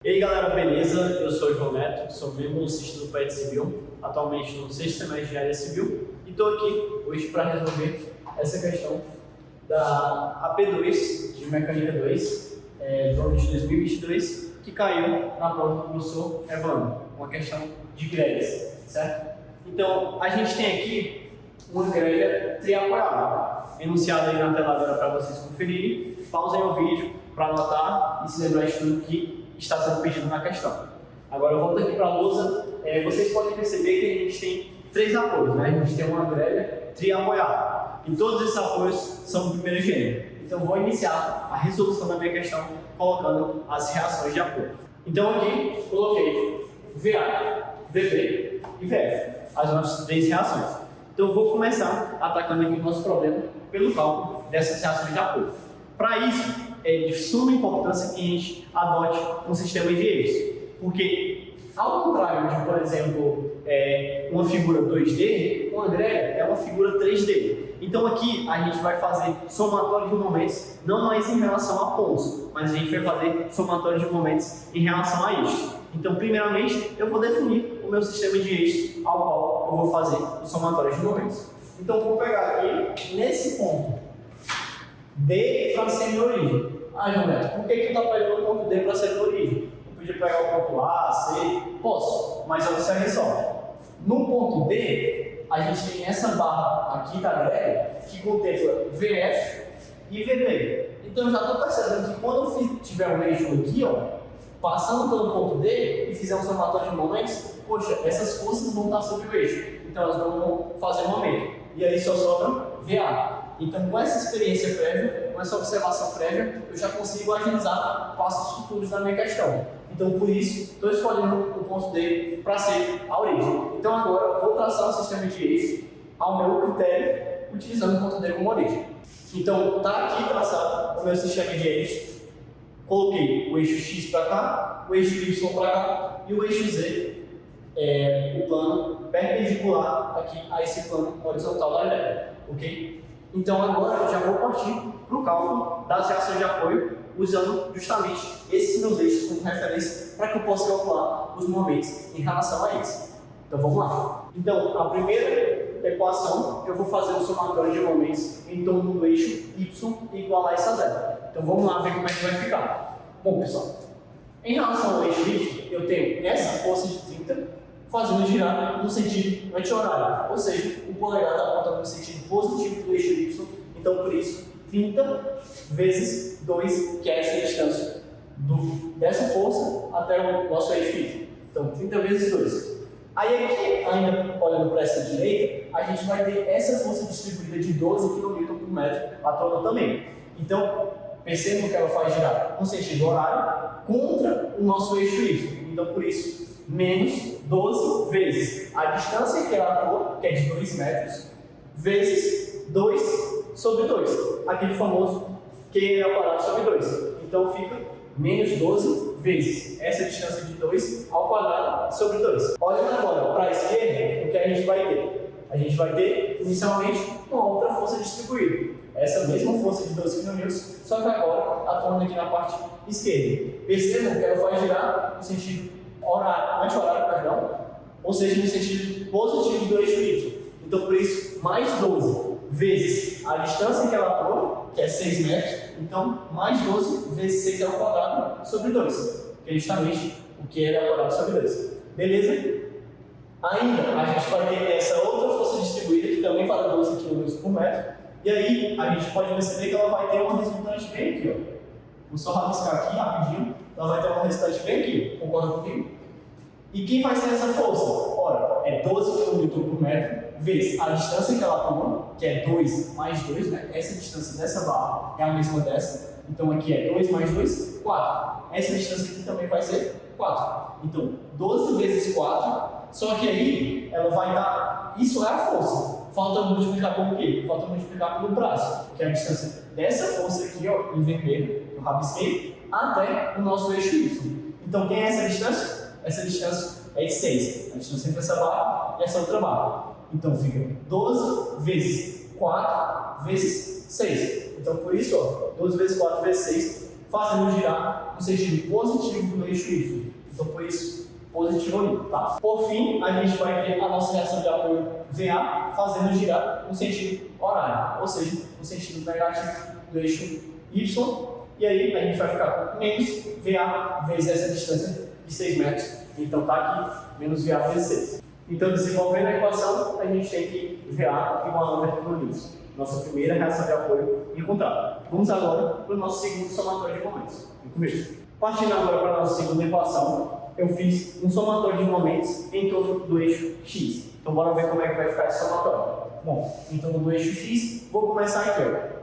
E aí galera, beleza? Eu sou o João Neto, sou membro do Sistema do PET Civil, atualmente no sexto semestre de Engenharia Civil, e estou aqui hoje para resolver essa questão da AP2 de Mecânica 2 do ano de 2022, que caiu na prova do professor Evandro, uma questão de grelhas, certo? Então, a gente tem aqui uma grelha triapoiada, enunciada aí na tela agora para vocês conferirem. Pausem o vídeo para anotar e se lembrar de tudo que está sendo pedido na questão. Agora eu volto aqui para a lousa. Vocês podem perceber que a gente tem três apoios, né? A gente tem uma grelha triapoiada e todos esses apoios são do primeiro gênero. Então vou iniciar a resolução da minha questão colocando as reações de apoio. Então aqui coloquei VA, VB e VF, as nossas três reações. Então eu vou começar atacando aqui o nosso problema pelo cálculo dessas reações de apoio. Para isso, é de suma importância que a gente adote um sistema de eixos, porque, ao contrário de, por exemplo, uma figura 2D, uma grelha é uma figura 3D. Então aqui a gente vai fazer somatório de momentos, não mais em relação a pontos, mas a gente vai fazer somatório de momentos em relação a eixos. Então, primeiramente, eu vou definir o meu sistema de eixos ao qual eu vou fazer o somatório de momentos. Então, eu vou pegar aqui, nesse ponto, D para ser minha origem. João Neto, por que tu está pegando o ponto D para ser minha origem? Eu podia pegar o ponto A, C, posso, mas observe só. No ponto D, a gente tem essa barra aqui da grelha que contempla VF e VB. Então eu já estou percebendo que quando eu tiver um eixo aqui, ó, passando pelo ponto D e fizer um somatório de momentos, poxa, essas forças vão estar sobre o eixo. Então elas vão fazer um momento. E aí só sobra VA. Então, com essa experiência prévia, com essa observação prévia, eu já consigo agilizar passos futuros da minha questão. Então, por isso, estou escolhendo o ponto D para ser a origem. Então, agora, vou traçar um sistema de eixos ao meu critério, utilizando o ponto D como origem. Então, está aqui traçado o meu sistema de eixos. Coloquei o eixo X para cá, o eixo Y para cá e o eixo Z, o plano perpendicular aqui a esse plano horizontal da grelha, ok? Então agora eu já vou partir para o cálculo das reações de apoio, usando justamente esses meus eixos como referência para que eu possa calcular os momentos em relação a isso. Então vamos lá. Então a primeira equação eu vou fazer um somatório de momentos em torno do eixo Y igual a isso a zero. Então vamos lá ver como é que vai ficar. Bom pessoal, em relação ao eixo Y eu tenho essa força de 30 fazendo girar no sentido anti-horário, ou seja, o polegar está apontando no sentido positivo do eixo Y, então por isso 30 vezes 2, que é essa distância dessa força até o nosso eixo Y. Então 30 vezes 2. Aí aqui, ainda olhando para essa direita, a gente vai ter essa força distribuída de 12 kN por metro à tona também. Então, percebam que ela faz girar no sentido horário contra o nosso eixo Y. Então por isso, menos 12 vezes a distância que ela atua, que é de 2 metros, vezes 2 sobre 2, aquele famoso Q ao quadrado sobre 2. Então fica menos 12 vezes essa distância de 2 ao quadrado sobre 2. Olhando agora para a esquerda, o que a gente vai ter? A gente vai ter, inicialmente, uma outra força distribuída. Essa mesma força de 12 kN, só que agora atuando aqui na parte esquerda. Percebam que ela faz girar no sentido anti-horário, perdão, ou seja, no sentido positivo do eixo Y. Então, por isso, mais 12 vezes a distância que ela atua, que é 6 metros, então, mais 12 vezes 6 ao quadrado sobre 2, que é justamente o que é ao quadrado sobre 2. Beleza? Ainda, a gente vai ter essa outra força distribuída, que também vale 12 kN por metro, e aí a gente pode perceber que ela vai ter uma resultante bem aqui, ó. Vou só rabiscar aqui rapidinho, ela vai ter uma resultante bem aqui, concorda comigo? E quem vai ser essa força? Ora, é 12 kN por metro vezes a distância que ela atua, que é 2 mais 2, né? Essa distância dessa barra é a mesma dessa, então aqui é 2 mais 2, 4. Essa distância aqui também vai ser 4. Então, 12 vezes 4, só que aí ela vai dar, isso é a força. Falta multiplicar por quê? Falta multiplicar pelo braço, que é a distância dessa força aqui, ó, em vermelho, eu rabisquei, até o nosso eixo Y. Então, quem é essa distância? Essa distância é de 6. A distância entre essa barra e essa outra barra. Então, fica 12 vezes 4 vezes 6. Então, por isso, ó, 12 vezes 4 vezes 6 fazendo girar no sentido positivo do eixo Y. Então, por isso, positivo ali, tá? Por fim, a gente vai ter a nossa reação de apoio VA fazendo girar no sentido horário, ou seja, no sentido negativo do eixo Y. E aí, a gente vai ficar com menos VA vezes essa distância de 6 metros. Então, tá aqui, menos VA vezes 6. Então, desenvolvendo a equação, a gente tem que VA igual a 90 kN. Nossa primeira reação de apoio encontrada. Vamos agora para o nosso segundo somatório de momentos. Vem comigo. Partindo agora para a nossa segunda equação, eu fiz um somatório de momentos em torno do eixo X. Então, bora ver como é que vai ficar esse somatório. Bom, em torno do eixo X, vou começar aqui, ó.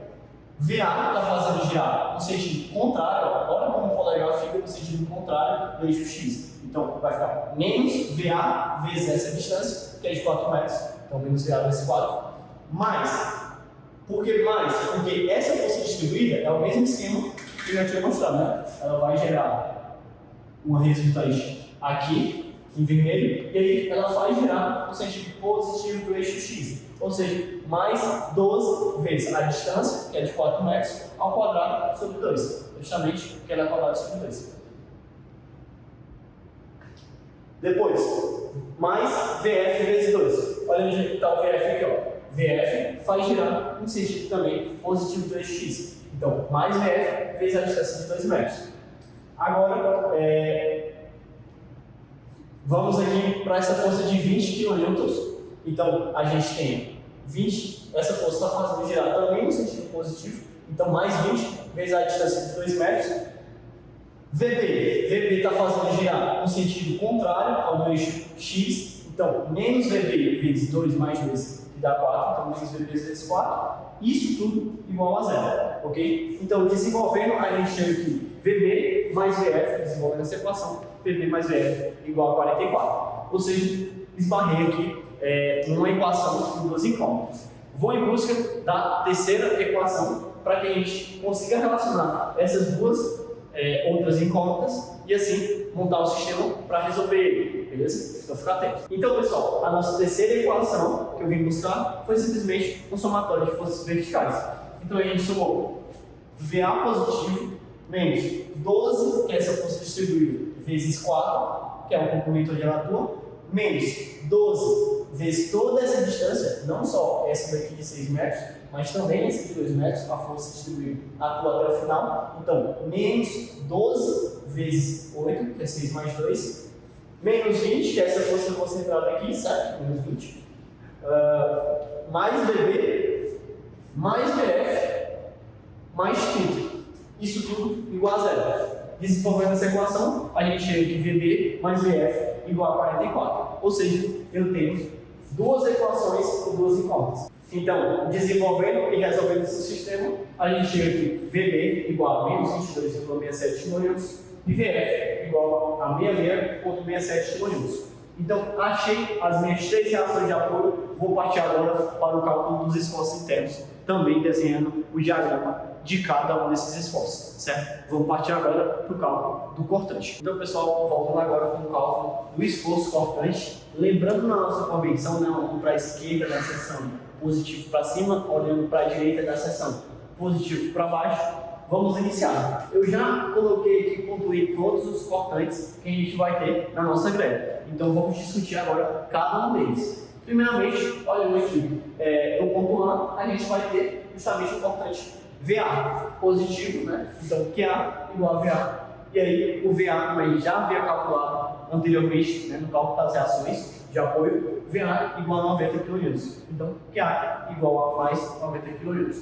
VA está fazendo girar no sentido contrário, ó. Olha como o polegar fica no sentido contrário do eixo X. Então, vai ficar menos VA vezes essa distância, que é de 4 metros. Então, menos VA vezes 4. Mais. Por que mais? Porque essa força distribuída é o mesmo esquema que eu já tinha mostrado, né? Ela vai gerar uma resultante aqui, em vermelho, e aí ela vai girar no sentido positivo do eixo X. Ou seja, mais 12 vezes a distância, que é de 4 metros, ao quadrado sobre 2. Justamente porque ela é quadrado sobre 2. Depois, mais VF vezes 2. Olha onde está o VF aqui, ó. VF faz girar no sentido também positivo do eixo X. Então, mais VF vezes a distância de 2 metros. Agora, vamos aqui para essa força de 20 kN. Então, a gente tem 20, essa força está fazendo girar também no sentido positivo. Então, mais 20 vezes a distância de 2 metros. VB está fazendo girar no sentido contrário ao do eixo X. Então, menos VB vezes 2 mais 2, que dá 4. Então, menos VB vezes 4. Isso tudo igual a zero, ok? Então, desenvolvendo, a gente chega aqui VB mais VF, desenvolvendo essa equação, VB mais VF igual a 44. Ou seja, esbarrei aqui uma equação com duas incógnitas. Vou em busca da terceira equação para que a gente consiga relacionar essas duas outras incógnitas e assim montar um sistema para resolver ele, beleza? Então fica atento. Então, pessoal, a nossa terceira equação que eu vim buscar foi simplesmente um somatório de forças verticais. Então a gente somou VA positivo menos 12, que é essa força distribuída, vezes 4, que é o comprimento onde ela atua, menos 12 vezes toda essa distância, não só essa daqui de 6 metros, mas também essa de 2 metros, a força distribuída atua até o final. Então, menos 12 vezes 8, que é 6 mais 2, menos 20, que é essa força concentrada aqui, certo? Menos 20, mais VB, mais VF, mais tudo. Isso tudo igual a zero. Desenvolvendo essa equação, a gente chega que VB mais VF igual a 44. Ou seja, eu tenho duas equações com duas incógnitas. Então, desenvolvendo e resolvendo esse sistema, a gente chega aqui VB igual a menos 22,67 kN e VF igual a 66,67 kN. Então, achei as minhas três reações de apoio. Vou partir agora para o cálculo dos esforços internos, também desenhando o diagrama de cada um desses esforços, certo? Vamos partir agora para o cálculo do cortante. Então, pessoal, voltando agora com o cálculo do esforço cortante, lembrando na nossa convenção, né, olhando para a esquerda da seção, positivo para cima, olhando para a direita da seção, positivo para baixo, vamos iniciar. Eu já coloquei aqui, pontuei todos os cortantes que a gente vai ter na nossa greve. Então, vamos discutir agora cada um deles. Primeiramente, olhando aqui, no ponto A, a gente vai ter justamente o cortante VA positivo, né? Então, QA igual a VA. E aí, o VA, como a gente já havia calculado anteriormente, né, no cálculo das reações de apoio, VA igual a 90 kN. Então, QA igual a mais 90 kN.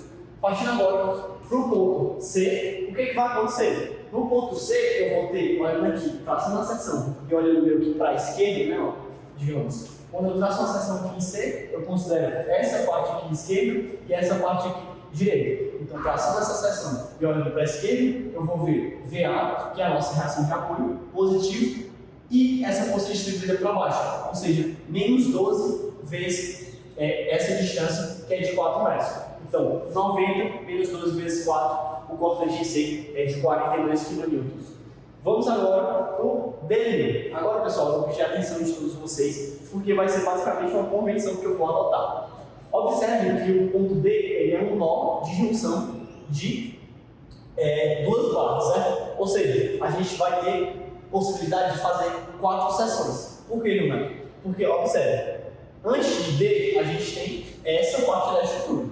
Partindo agora para o ponto C, o que vai acontecer? No ponto C, eu vou ter, olhando aqui, traçando a seção e olhando meio aqui para a esquerda, né, ó, digamos. Quando eu traço uma seção aqui em C, eu considero essa parte aqui esquerda e essa parte aqui direita. Então, traçando essa seção e olhando para a esquerda, eu vou ver VA, que é a nossa reação de apoio, positivo, e essa força distribuída para baixo, ou seja, menos 12 vezes essa distância, que é de 4 metros. Então, 90 menos 12 vezes 4, o cortante em C é de 42 kN. Vamos agora para o D. Agora, pessoal, eu vou pedir a atenção de todos vocês, porque vai ser basicamente uma convenção que eu vou adotar. Observe que o ponto D ele é um nó de junção de duas barras, certo? Ou seja, a gente vai ter possibilidade de fazer 4 seções. Por que, Leonardo? Porque, observe, antes de D, a gente tem essa parte da estrutura.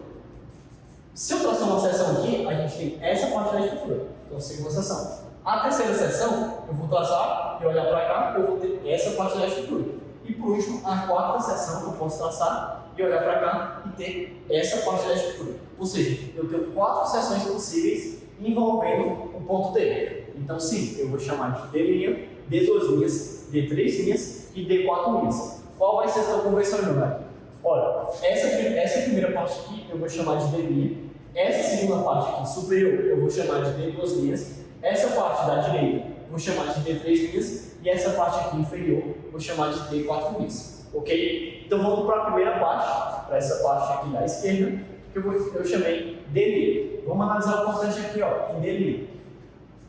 Se eu traçar uma seção aqui, a gente tem essa parte da estrutura. Então, segunda seção. A terceira seção, eu vou traçar e olhar para cá, eu vou ter essa parte da estrutura. E por último, a quarta seção, eu posso traçar e olhar para cá e ter essa parte da estrutura. Ou seja, eu tenho 4 seções possíveis envolvendo o ponto D. Então, sim, eu vou chamar de D', D2 linhas, D3 linhas e D4 linhas. Qual vai ser a sua conversão, Leonardo? Olha, essa primeira parte aqui eu vou chamar de D', essa segunda parte aqui superior eu vou chamar de D2 linhas, essa parte da direita eu vou chamar de D3 linhas e essa parte aqui inferior eu vou chamar de D4 linhas, ok? Então vamos para a primeira parte, para essa parte aqui da esquerda, que eu chamei D'. Vamos analisar o importante aqui, ó, em D'.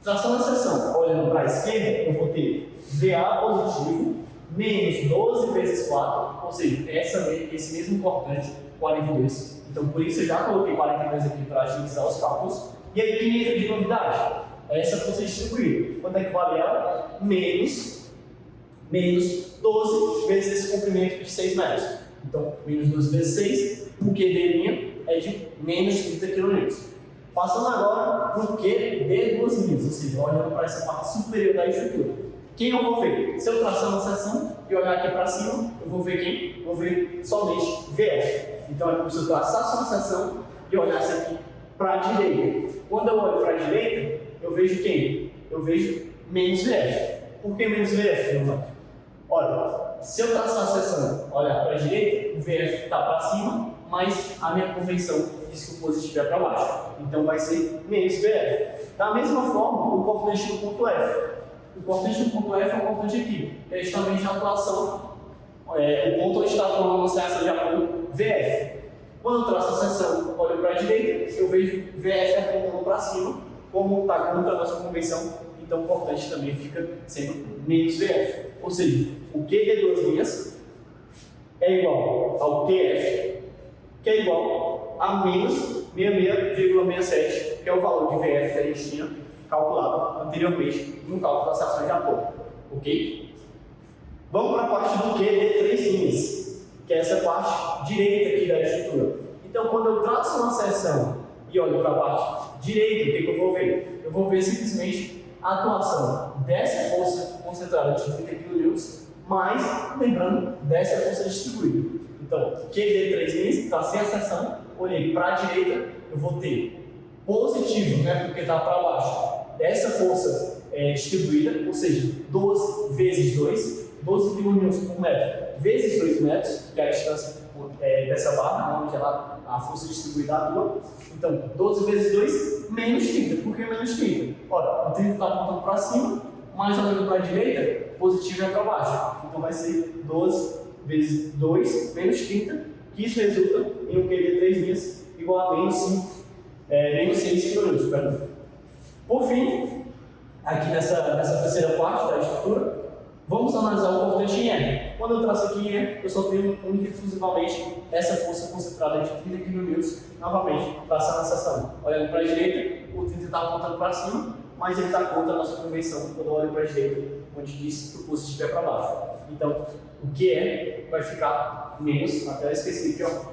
Traçando a seção, olhando para a esquerda, eu vou ter VA positivo menos 12 vezes 4, ou seja, esse mesmo importante, 42. Então, por isso eu já coloquei 42 aqui para agilizar os cálculos. E aí, que entra de novidade? Essa força distribuída. Quanto é que vale ela? Menos 12 vezes esse comprimento de 6 metros. Então, menos 12 vezes 6, o QD' é de menos 30 kN. Passando agora para o QD duas linhas, ou seja, olhando para essa parte superior da estrutura. Quem eu vou ver? Se eu traçar uma seção e olhar aqui para cima, eu vou ver quem? Vou ver somente VF. Então é como se eu traçasse uma seção e olhasse aqui para a direita. Quando eu olho para a direita, eu vejo quem? Eu vejo menos VF. Por que menos VF, meu irmão? Olha, se eu traçar a seção e olhar para a direita, o VF está para cima, mas a minha convenção diz que o positivo é para baixo. Então vai ser menos VF. Da mesma forma, o cortante do ponto F. O cortante do ponto F é o cortante aqui, que é justamente a atuação, o ponto onde está atuando a nossa reação de apoio VF. Quando eu traço a seção, olho para a direita, eu vejo VF apontando para cima, como está contra a nossa convenção, então o cortante também fica sendo menos VF. Ou seja, o Q de duas linhas é igual ao QF, que é igual a menos 66,67, que é o valor de VF que a gente tinha calculado anteriormente no cálculo das seções de apoio, ok? Vamos para a parte do Q de três linhas, que é essa parte direita aqui da estrutura. Então, quando eu traço uma seção e olho para a parte direita, o que eu vou ver? Eu vou ver simplesmente a atuação dessa força concentrada de 30 kN, mas, lembrando, dessa força distribuída. Então, Q de três linhas, tracei a seção, olhei para a direita, eu vou ter positivo, né, porque está para baixo, dessa força distribuída, ou seja, 12 vezes 2, 12 kN por metro, vezes 2 metros, que é a distância dessa barra, né, onde a força distribuída atua. Então, 12 vezes 2, menos 30. Por que menos 30? Ora, o 30 está apontando para cima, mas olhando para a direita, positivo é para baixo. Então, vai ser 12 vezes 2, menos 30, que isso resulta em um Q de 3 linhas igual a menos 5. Menos 6 kN, perdão. Por fim, aqui nessa terceira parte da estrutura, vamos analisar o cortante em R. Quando eu traço aqui em R, eu só tenho única e exclusivamente essa força concentrada de 30 kN, novamente, traçando a seção. Olhando para a direita, o 30 está apontando para cima, mas ele está contra a nossa convenção quando eu olho para a direita, onde diz que o positivo é para baixo. Então, o que vai ficar menos, até eu esqueci aqui, ó,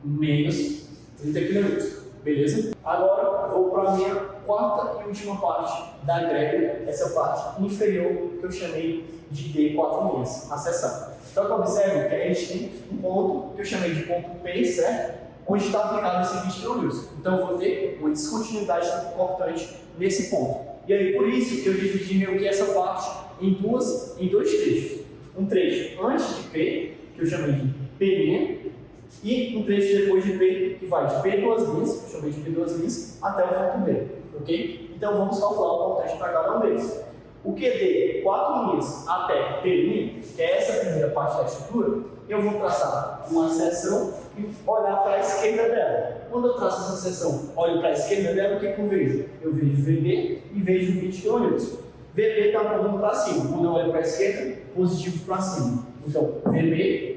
menos 30 kN. Beleza? Agora vou para a minha quarta e última parte da greve, essa parte inferior que eu chamei de D4 linhas, a seção. Então, observe que a gente tem um ponto que eu chamei de ponto P, certo? Onde está aplicado esse 20 kN. Então, eu vou ter uma descontinuidade cortante nesse ponto. E aí, por isso que eu dividi meio que essa parte em dois trechos. Um trecho antes de P, que eu chamei de P', e um trecho depois de P, que vai de P duas linhas, eu chamei de P duas linhas, até o ponto B, ok? Então vamos calcular o cortante para cada um deles. O QD 4 linhas até P', que é essa primeira parte da estrutura, eu vou traçar uma seção e olhar para a esquerda dela. Quando eu traço essa seção, olho para a esquerda dela, o que eu vejo? Eu vejo VB e vejo 20 kN. VB está apontando para cima, quando eu olho para a esquerda, positivo para cima. Então, VB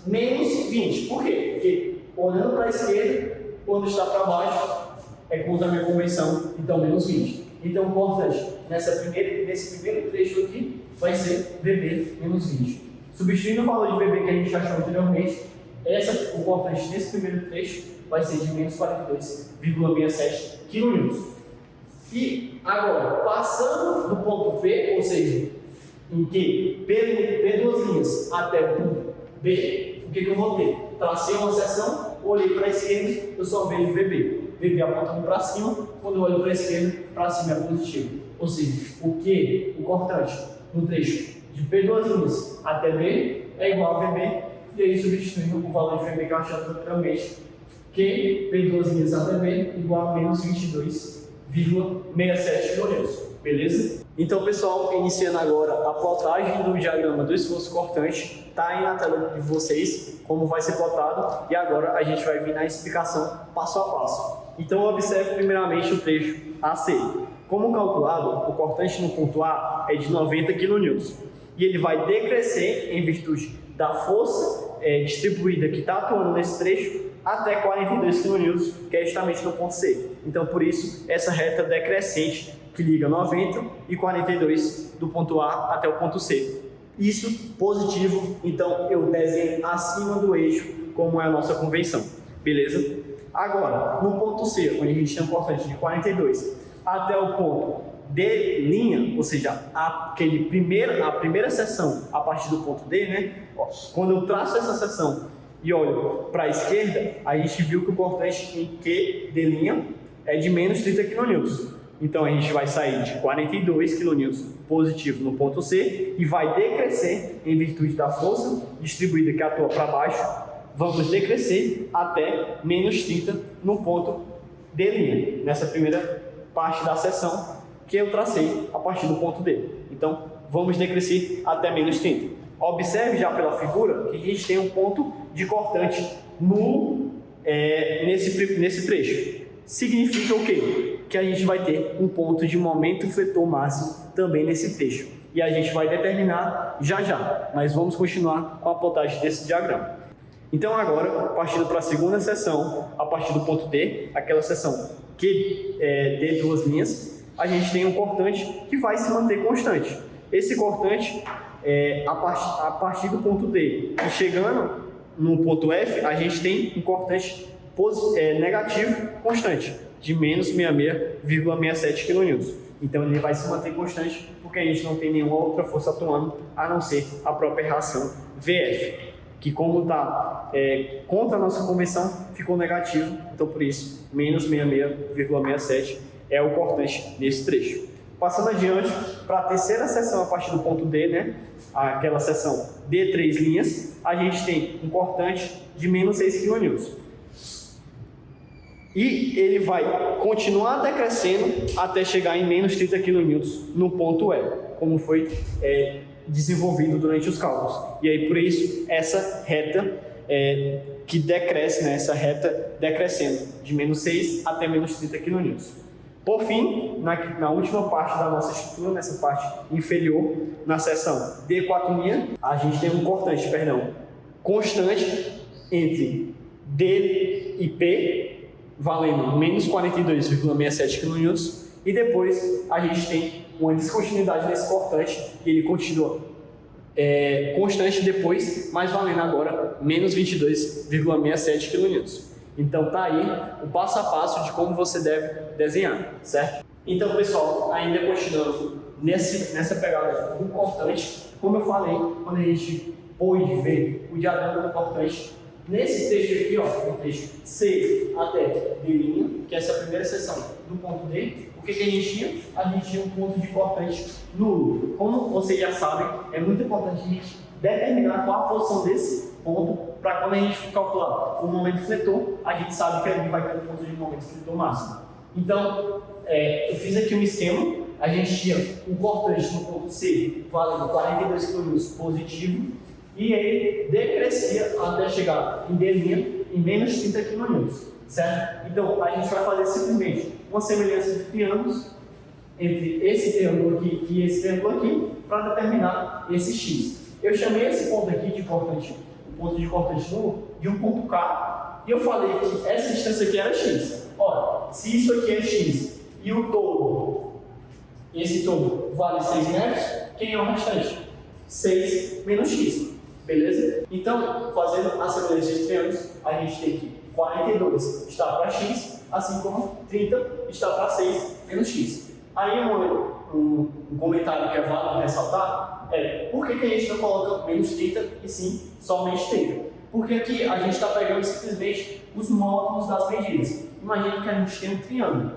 menos 20. Por quê? Porque olhando para a esquerda, quando está para baixo, é contra a minha convenção, então menos 20. Então o cortante nesse primeiro trecho aqui vai ser VB menos 20. Substituindo o valor de VB que a gente achou anteriormente, o cortante nesse primeiro trecho vai ser de menos 42,67 kN. E agora, passando do ponto P, ou seja, em que P duas linhas até o ponto B, o que eu vou ter? Tracei uma seção, olhei para a esquerda, eu só vejo VB. VB apontando para cima, quando eu olho para a esquerda, para cima é positivo. Ou seja, o cortante no trecho de P duas linhas até B é igual a VB, e aí substituindo o valor de VB que eu achei anteriormente, que P duas linhas até B igual a menos 22,67 kN. Beleza? Então, pessoal, iniciando agora a plotagem do diagrama do esforço cortante, está aí na tela de vocês como vai ser plotado, e agora a gente vai vir na explicação passo a passo. Então, observe primeiramente o trecho AC. Como calculado, o cortante no ponto A é de 90 kN, e ele vai decrescer em virtude da força distribuída que está atuando nesse trecho até 42 kN, que é justamente no ponto C. Então, por isso, essa reta decrescente que liga 90 e 42 do ponto A até o ponto C. Isso positivo, então eu desenho acima do eixo, como é a nossa convenção. Beleza? Agora, no ponto C, onde a gente tem um cortante de 42 até o ponto D', ou seja, a primeira seção a partir do ponto D, né? Quando eu traço essa seção e olho para a esquerda, a gente viu que o cortante em QD' é de menos 30 kN. Então a gente vai sair de 42 kN positivo no ponto C e vai decrescer em virtude da força distribuída que atua para baixo. Vamos decrescer até menos 30 no ponto D', nessa primeira parte da seção que eu tracei a partir do ponto D. Então vamos decrescer até menos 30. Observe já pela figura que a gente tem um ponto de cortante nulo nesse trecho. Significa o quê? Que a gente vai ter um ponto de momento fletor máximo também nesse trecho. E a gente vai determinar já, mas vamos continuar com a plotagem desse diagrama. Então agora, partindo para a segunda seção, a partir do ponto D, aquela seção que D duas linhas, a gente tem um cortante que vai se manter constante. Esse cortante, a partir do ponto D e chegando no ponto F, a gente tem um cortante negativo constante, de menos 66,67 kN. Então ele vai se manter constante porque a gente não tem nenhuma outra força atuando a não ser a própria reação VF, que como está contra a nossa convenção, ficou negativo, então por isso, menos 66,67 é o cortante nesse trecho. Passando adiante para a terceira seção a partir do ponto D, né? Aquela seção D três linhas, a gente tem um cortante de menos 6 kN. E ele vai continuar decrescendo até chegar em menos 30 kN no ponto E, como foi desenvolvido durante os cálculos. E aí, por isso, essa reta que decresce, né, essa reta decrescendo de menos 6 até menos 30 kN. Por fim, na última parte da nossa estrutura, nessa parte inferior, na seção D4', a gente tem um cortante, constante entre D e P, valendo menos 42,67 kN, e depois a gente tem uma descontinuidade nesse cortante e ele continua constante depois, mas valendo agora menos 22,67 kN. Então tá aí o passo a passo de como você deve desenhar, certo? Então, pessoal, ainda continuando nessa pegada do cortante, como eu falei, quando a gente pôde ver o diagrama do cortante, nesse trecho aqui, o trecho C até D', que é essa primeira seção do ponto D, o que a gente tinha? A gente tinha um ponto de cortante nulo. Como vocês já sabem, é muito importante a gente determinar qual a posição desse ponto, para quando a gente calcular o momento fletor, a gente sabe que ali vai ter um ponto de momento fletor máximo. Então, eu fiz aqui um esquema, a gente tinha um cortante no ponto C valendo 42 kN positivo, e ele decrescia até chegar em D' em menos 30 kN, certo? Então, a gente vai fazer simplesmente uma semelhança de triângulos entre esse triângulo aqui e esse triângulo aqui para determinar esse X. Eu chamei esse ponto aqui de cortante, o ponto de cortante nulo, de um ponto K, e eu falei que essa distância aqui era X. Ora, se isso aqui é x e o todo, esse todo vale 6 metros, quem é o restante? 6 menos x, beleza? Então, fazendo a semelhança de triângulos, a gente tem que 42 está para x, assim como 30 está para 6 menos x. Aí um comentário que é válido ressaltar é por que a gente não coloca menos 30 e sim somente 30? Porque aqui a gente está pegando simplesmente os módulos das medidas. Imagina que a gente tem um triângulo.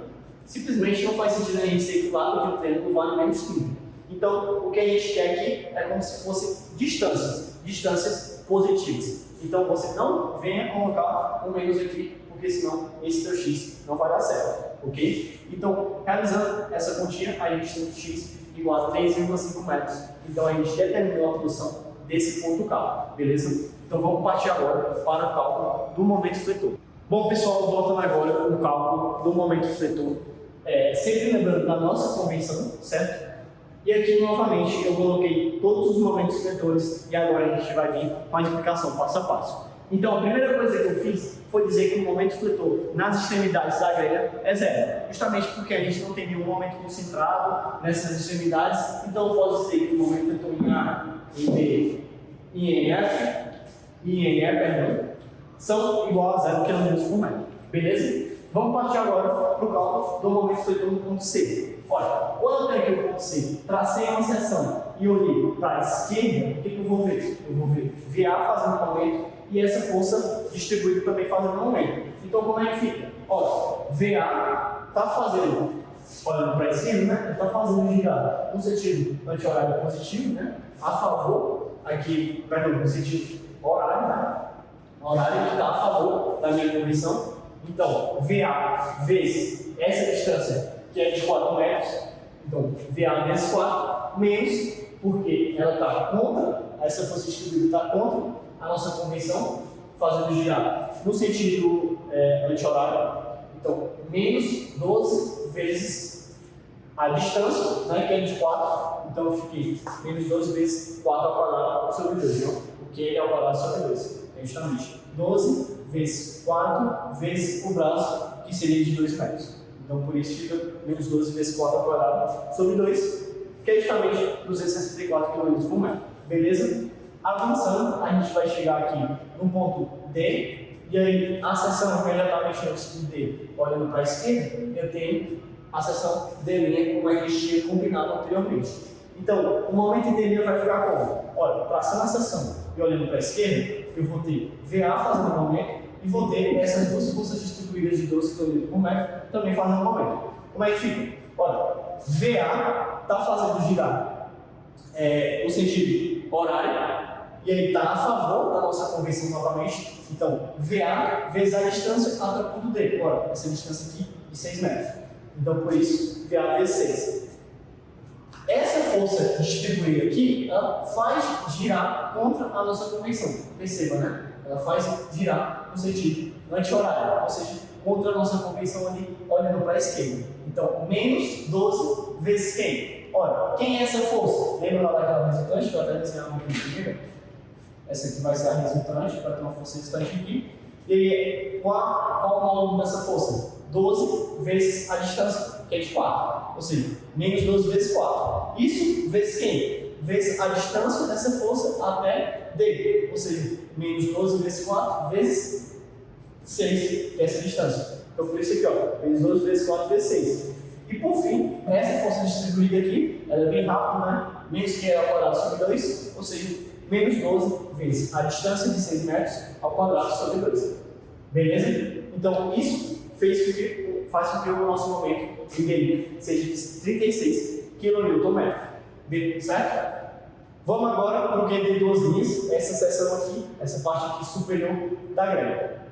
Simplesmente não faz sentido a gente ser que o lado de um triângulo vale menos 30. Então, o que a gente quer aqui é como se fossem distâncias positivas. Então, você não venha colocar um menos aqui, porque senão esse teu x não vai dar certo, ok? Então, realizando essa continha, a gente tem x igual a 3,5 metros. Então, a gente determinou a posição desse ponto K, beleza? Então, vamos partir agora para o cálculo do momento fletor. Bom, pessoal, voltando agora com o cálculo do momento fletor. Sempre lembrando da nossa convenção, certo? E aqui, novamente, eu coloquei todos os momentos fletores e agora a gente vai vir com a explicação passo a passo. Então, a primeira coisa que eu fiz foi dizer que o momento fletor nas extremidades da grelha é zero, justamente porque a gente não tem nenhum momento concentrado nessas extremidades. Então, eu posso dizer que o momento fletor em A, em B e em F e em E, perdão, são igual a 0 km por metro, beleza? Vamos partir agora para o cálculo do momento fletor no ponto C. Olha, quando eu tenho aqui o ponto C, tracei uma seção e olhei para a esquerda, o que eu vou ver? Eu vou ver VA fazendo um momento e essa força distribuída também fazendo um momento. Então, como é que fica? Olha, VA está fazendo, olhando para a esquerda, né? Está fazendo girar no sentido anti-horário positivo, né? A favor, aqui, perdão, no sentido horário, né? Horário que está a favor da minha convenção. Então, VA vezes essa distância, que é de 4 metros, então VA vezes 4, menos, porque ela está contra, essa força distribuída está contra a nossa convenção, fazendo girar no sentido anti-horário. Então, menos 12 vezes a distância, né, que é de 4, então eu fiquei menos 12 vezes 4 ao quadrado sobre 2, não? Porque é ao quadrado sobre 2, é justamente 12 vezes 4 vezes o braço, que seria de 2 metros. Então, por isso fica menos 12 vezes 4 ao quadrado sobre 2, que é justamente 264 km por metro. Beleza? Avançando, a gente vai chegar aqui no ponto D, e aí a seção imediatamente antes do D, olhando para a esquerda, eu tenho a seção D' como a gente tinha combinado anteriormente. Então, o momento em D' vai ficar como? Olha, traçando a seção e olhando para a esquerda, eu vou ter VA fazendo o momento e vou ter essas duas forças distribuídas de 12 km por metro também fazendo o momento. Como é que fica? Olha, VA está fazendo girar no sentido horário e ele está a favor da nossa convenção novamente. Então, VA vezes a distância até o ponto D. Olha, essa distância aqui de 6 metros. Então, por isso, VA vezes 6. Essa força distribuída aqui, ela faz girar contra a nossa convenção. Perceba, né? Ela faz girar no sentido anti-horário, ou seja, contra a nossa convenção ali, olhando para a esquerda. Então, menos 12 vezes quem? Olha, quem é essa força? Lembra lá daquela resultante que eu até desenhava aqui primeiro? Essa aqui vai ser a resultante, vai ter uma força resultante aqui. E qual o módulo dessa força? 12 vezes a distância, que é de 4. Ou seja, menos 12 vezes 4. Isso vezes quem? Vezes a distância dessa força até D. Ou seja, menos 12 vezes 4 vezes 6, que é essa distância. Então, por isso aqui, ó, menos 12 vezes 4 vezes 6. E por fim, essa força distribuída aqui, ela é bem rápida, né? Menos que ao quadrado sobre 2, ou seja, menos 12 vezes a distância de 6 metros ao quadrado sobre 2. Beleza? Então, isso faz com que o nosso momento em delírio seja de 36 kN. Certo? Vamos agora para o que de duas linhas, essa seção aqui, essa parte aqui superior da grelha.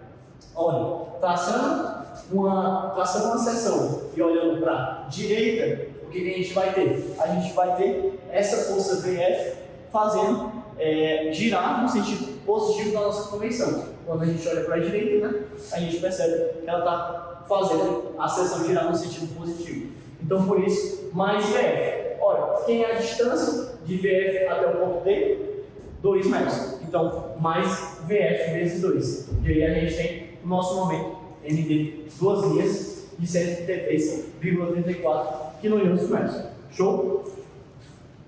Olha, traçando uma seção e olhando para a direita, o que a gente vai ter? A gente vai ter essa força VF fazendo girar no sentido positivo da nossa convenção. Quando a gente olha para a direita, né, a gente percebe que ela está fazendo a seção girar no sentido positivo. Então, por isso, mais VF. Olha, quem é a distância de VF até o ponto D? 2 metros. Então, mais VF vezes 2. E aí a gente tem o nosso momento MD duas linhas de 133,34 kN. Show?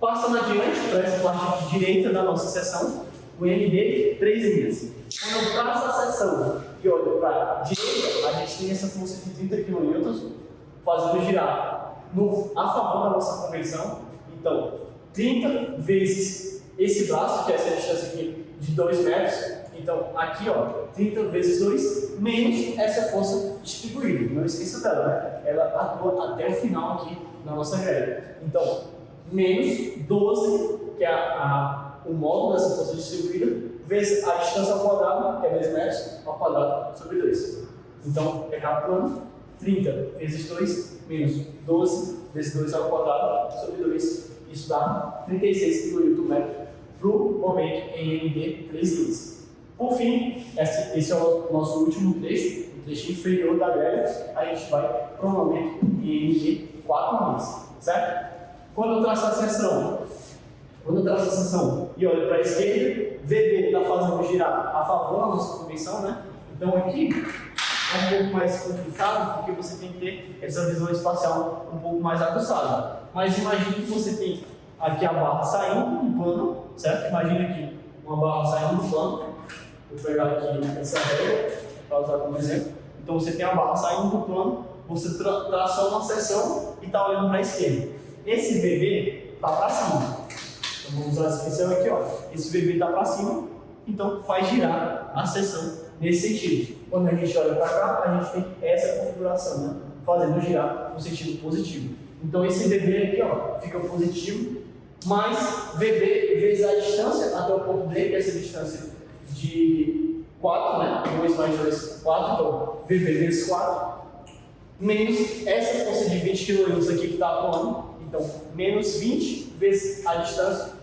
Passando adiante para essa parte direita da nossa seção, o MD, 3 linhas. Quando eu traço a seção e olho para a direita, a gente tem essa força de 30 kN fazendo girar a favor da nossa convenção. Então, 30 vezes esse braço, que é essa distância aqui de 2 metros. Então, aqui, ó, 30 vezes 2, menos essa força distribuída. Não esqueça dela, né? Ela atua até o final aqui na nossa grelha. Então, menos 12, que é o módulo dessa força distribuída, vezes a distância ao quadrado, que é 2 metros, ao quadrado sobre 2. Então, recapitulando, 30 vezes 2, menos 12 vezes 2 ao quadrado sobre 2. Isso dá 36 kN para o momento em MD 3 linhas. Por fim, esse é o nosso último trecho, o trecho inferior da grelha. A gente vai para o momento em MD 4 linhas, certo? Quando eu traço a seção e olho para a esquerda, VB está fazendo girar a favor da nossa convenção, né? Então aqui é um pouco mais complicado, porque você tem que ter essa visão espacial um pouco mais aguçada. Mas imagine que você tem aqui a barra saindo do plano, certo? Imagine aqui uma barra saindo do plano. Vou pegar aqui essa regra para usar como exemplo. Então você tem a barra saindo do plano, você traçou uma seção e está olhando para a esquerda. Esse VB está para cima. Então vamos usar essa expressão aqui, ó. Esse VB está para cima, então faz girar a seção nesse sentido. Quando a gente olha para cá, a gente tem essa configuração, né? Fazendo girar no sentido positivo. Então esse VB aqui, ó, fica positivo, mais VB vezes a distância até o ponto D, que é essa distância de 4, né? 2 mais 2, 4, então VB vezes 4, menos essa força de 20 kN aqui que está atuando, então menos 20 vezes a distância,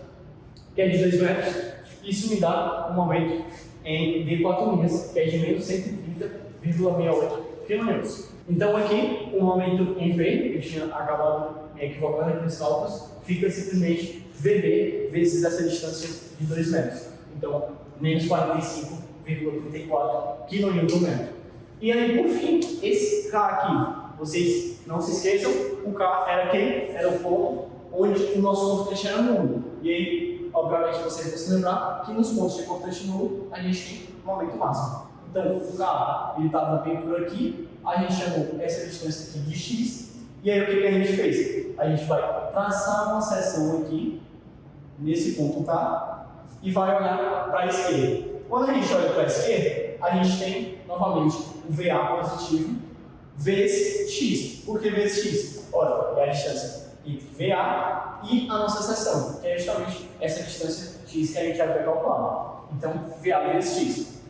que é de 2 metros, isso me dá um momento em D4 linhas, que é de menos 130,68 kN. Então aqui, o momento em V, eu tinha acabado me equivocando aqui nos cálculos, fica simplesmente VB vezes essa distância de 2 metros. Então, menos 45,34 kN. E aí, por fim, esse K aqui, vocês não se esqueçam, o K era quem? Era o ponto onde o nosso cortante era nulo. E aí, obviamente, vocês vão se lembrar que nos pontos de cortante nulo, a gente tem o momento máximo. Então, o K, ele estava bem por aqui, a gente chamou essa distância aqui de X, e aí o que a gente fez? A gente vai traçar uma seção aqui, nesse ponto K, e vai olhar para a esquerda. Quando a gente olha para a esquerda, a gente tem, novamente, o VA positivo vezes X. Por que vezes X? Ora, é a distância entre VA e a nossa seção, que é justamente essa distância X que a gente já vai calcular. Então, VA vezes X.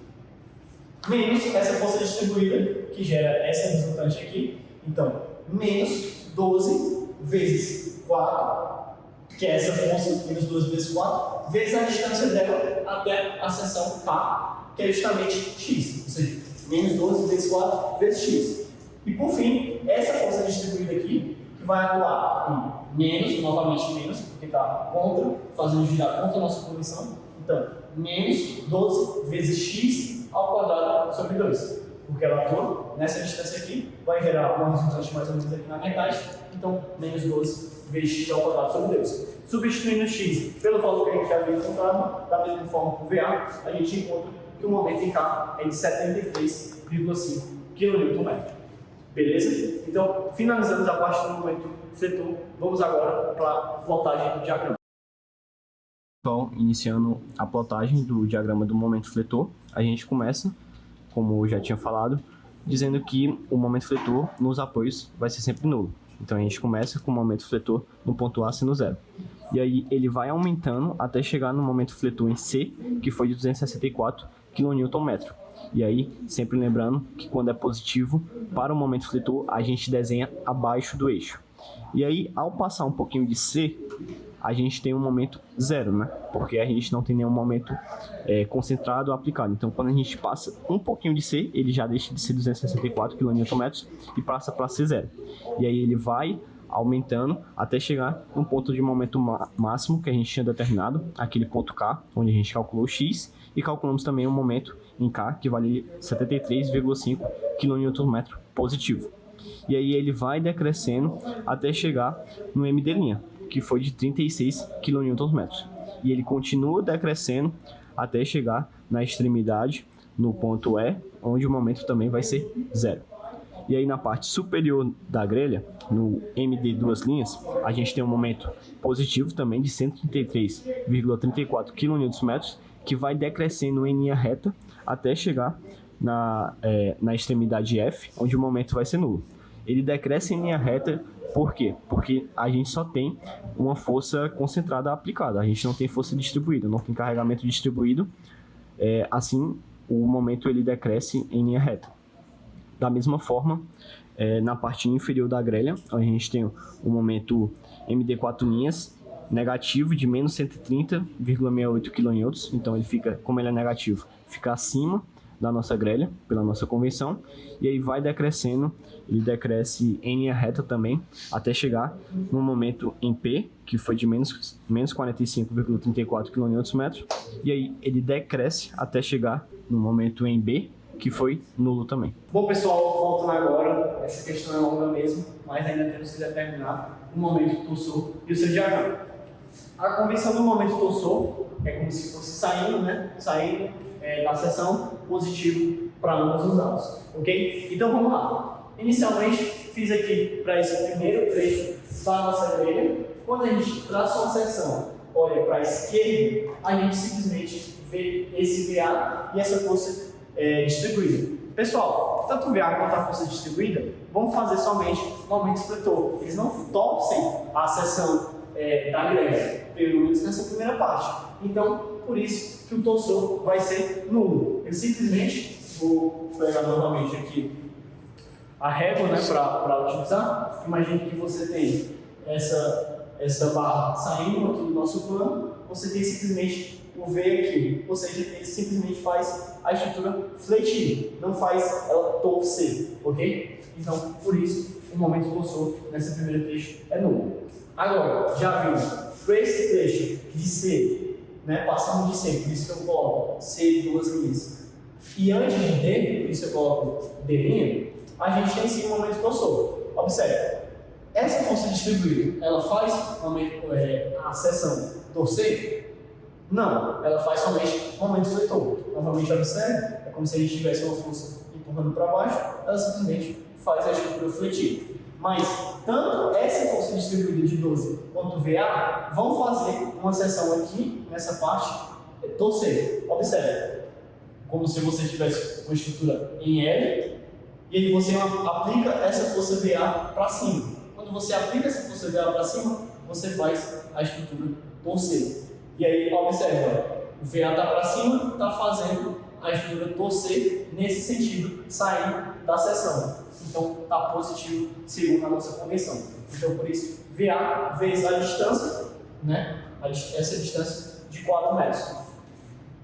Menos essa força distribuída, que gera essa resultante aqui. Então, menos 12 vezes 4, que é essa força, menos 12 vezes 4, vezes a distância dela até a seção K, que é justamente X. Ou seja, menos 12 vezes 4 vezes X. E por fim, essa força distribuída aqui, que vai atuar em menos, novamente menos, porque está contra, fazendo girar contra a nossa posição. Então, menos 12 vezes X ao quadrado sobre 2. Porque ela atua nessa distância aqui, vai gerar uma resultante mais ou menos aqui na metade. Então, menos 12 vezes X ao quadrado sobre 2. Substituindo X pelo valor que a gente já havia encontrado, da mesma forma que o VA, a gente encontra que o momento em K é de 73,5 kN. Beleza? Então, finalizamos a parte do momento fletor, vamos agora para a plotagem do diagrama. Então, iniciando a plotagem do diagrama do momento fletor, a gente começa, como eu já tinha falado, dizendo que o momento fletor nos apoios vai ser sempre nulo. Então a gente começa com o momento fletor no ponto A sendo zero. E aí ele vai aumentando até chegar no momento fletor em C, que foi de 264 kN. E aí, sempre lembrando que quando é positivo, para o momento fletor, a gente desenha abaixo do eixo. E aí, ao passar um pouquinho de C, a gente tem um momento zero, né? Porque a gente não tem nenhum momento concentrado ou aplicado. Então, quando a gente passa um pouquinho de C, ele já deixa de ser 264 kN e passa para C0. E aí ele vai aumentando até chegar no ponto de momento máximo que a gente tinha determinado, aquele ponto K, onde a gente calculou X, e calculamos também o momento em K, que vale 73,5 kN positivo. E aí ele vai decrescendo até chegar no MD', que foi de 36 kN. E ele continua decrescendo até chegar na extremidade, no ponto E, onde o momento também vai ser zero. E aí na parte superior da grelha, no MD duas linhas, a gente tem um momento positivo também de 133,34 kN, que vai decrescendo em linha reta até chegar na extremidade F, onde o momento vai ser nulo. Ele decresce em linha reta, por quê? Porque a gente só tem uma força concentrada aplicada, a gente não tem força distribuída, não tem carregamento distribuído, assim o momento ele decresce em linha reta. Da mesma forma, na parte inferior da grelha, a gente tem o momento MD4 linhas negativo de menos 130,68 kN, então ele fica, como ele é negativo, fica acima da nossa grelha, pela nossa convenção, e aí vai decrescendo, ele decresce em linha reta também, até chegar no momento em P, que foi de menos 45,34 kN, e aí ele decresce até chegar no momento em B, que foi nulo também. Bom, pessoal, voltando agora, essa questão é longa mesmo, mas ainda temos que determinar o momento torsor e o seu diagrama. A convenção do momento torsor é como se fosse saindo, né? Saindo da seção, positivo para ambos os lados, ok? Então vamos lá. Inicialmente, fiz aqui para esse primeiro trecho da nossa grelha. Quando a gente traça uma seção, olha para a esquerda, a gente simplesmente vê esse VA e essa força distribuída. Pessoal, tanto o VA quanto a força distribuída vão fazer somente momento fletor. Eles não torcem a seção da grelha, pelo menos nessa primeira parte. Então, por isso que o torsor vai ser nulo. Eu simplesmente vou pegar novamente aqui a régua, né, para utilizar. Imagine que você tem essa barra saindo aqui do nosso plano, você tem simplesmente o V aqui, ou seja, ele simplesmente faz a estrutura fletir, não faz ela torcer, ok? Então, por isso, o momento torsor nesse primeiro trecho é nulo. Agora, já vimos, para esse trecho de C, né, passando de C, por isso que eu coloco C duas linhas, e antes de D, por isso eu coloco D', a gente tem sim um momento torsor. Observe, essa força distribuída, ela faz a seção torcer? Não, ela faz somente momento fletor. Novamente, observe, é como se a gente tivesse uma força empurrando para baixo, ela simplesmente faz a estrutura fletir. Mas, tanto essa força distribuída de 12 quanto o VA vão fazer uma seção aqui, nessa parte, torcer. Observe, como se você tivesse uma estrutura em L, e aí você aplica essa força VA para cima. Quando você aplica essa força VA para cima, você faz a estrutura torcer. E aí, observa, o VA está para cima, está fazendo a estrutura torcer nesse sentido, saindo da seção. Então, está positivo, segundo a nossa convenção. Então, por isso, VA vezes a distância, né? Essa distância de 4 metros.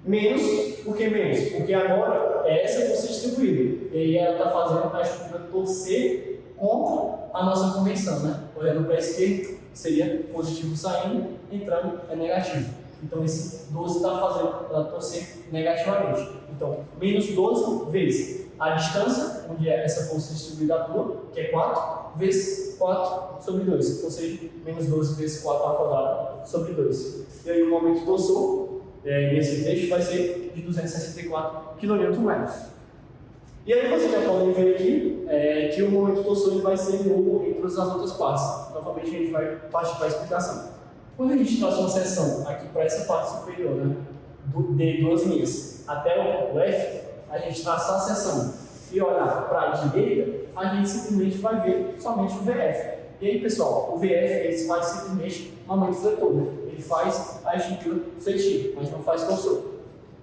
Menos, por que menos? Porque agora é essa força distribuída. E aí ela está fazendo a estrutura torcer contra a nossa convenção, né? Olhando para a esquerda, seria positivo saindo, entrando é negativo. Então esse 12 está fazendo ela torcer negativamente. Então, menos 12 vezes a distância, onde é essa força distribuída atua, que é 4, vezes 4 sobre 2. Ou seja, menos 12 vezes 4 ao quadrado sobre 2. E aí o momento torsor, nesse trecho, vai ser de 264 kN. E aí você já pode ver aqui que o momento torsor vai ser nulo em todas as outras partes. Novamente a gente vai partir para a explicação. Quando a gente traça uma seção aqui para essa parte superior, né, de duas linhas até o ponto F, a gente traçar a seção e olhar para a direita, a gente simplesmente vai ver somente o VF. E aí, pessoal, o VF ele faz simplesmente momento fletor, né? Ele faz a estrutura fletir, mas não faz torsor.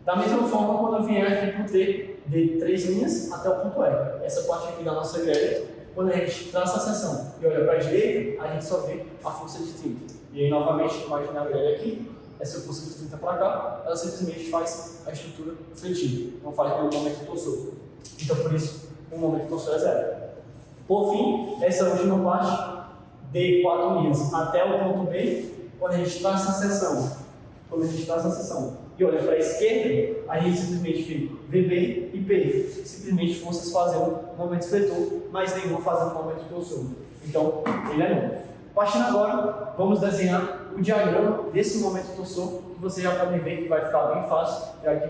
Da mesma forma, quando eu vier aqui para o T de 3 linhas até o ponto E, essa parte aqui da nossa grelha, quando a gente traça a seção e olha para a direita, a gente só vê a força de 30. E aí, novamente, imagina a grelha aqui, essa força de 30 para cá, ela simplesmente faz a estrutura fletir, não faz nenhum momento torsor. Então, por isso, o momento torsor é zero. Por fim, essa última parte de 4 linhas até o ponto B, quando a gente traça a seção e olha para a esquerda, a gente simplesmente fica VB e P. Simplesmente forças fazendo momento fletor, mas nenhuma fazendo momento torçor. Então, ele é nulo. Partindo agora, vamos desenhar o diagrama desse momento torçor, que você já pode ver que vai ficar bem fácil, já que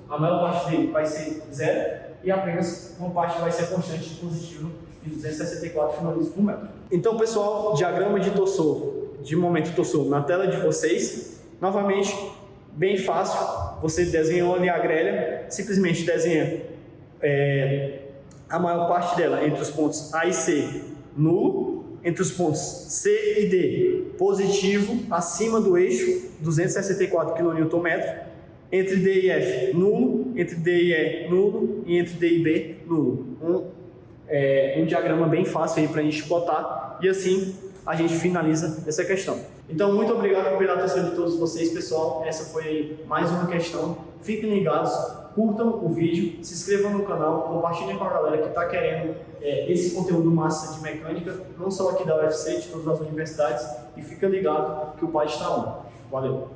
a maior parte dele vai ser zero e apenas uma parte vai ser constante de positivo de 264 kN por metro. Então, pessoal, diagrama de momento torçor na tela de vocês. Novamente, bem fácil, você desenhou ali a grelha, simplesmente desenha a maior parte dela entre os pontos A e C, nulo, entre os pontos C e D, positivo, acima do eixo, 264 kN, entre D e F, nulo, entre D e E, nulo, e entre D e B, nulo. Um diagrama bem fácil aí para a gente plotar, e assim a gente finaliza essa questão. Então, muito obrigado pela atenção de todos vocês, pessoal. Essa foi mais uma questão. Fiquem ligados, curtam o vídeo, se inscrevam no canal, compartilhem com a galera que está querendo esse conteúdo massa de mecânica, não só aqui da UFC, de todas as universidades, e fica ligado que o pai está on. Valeu!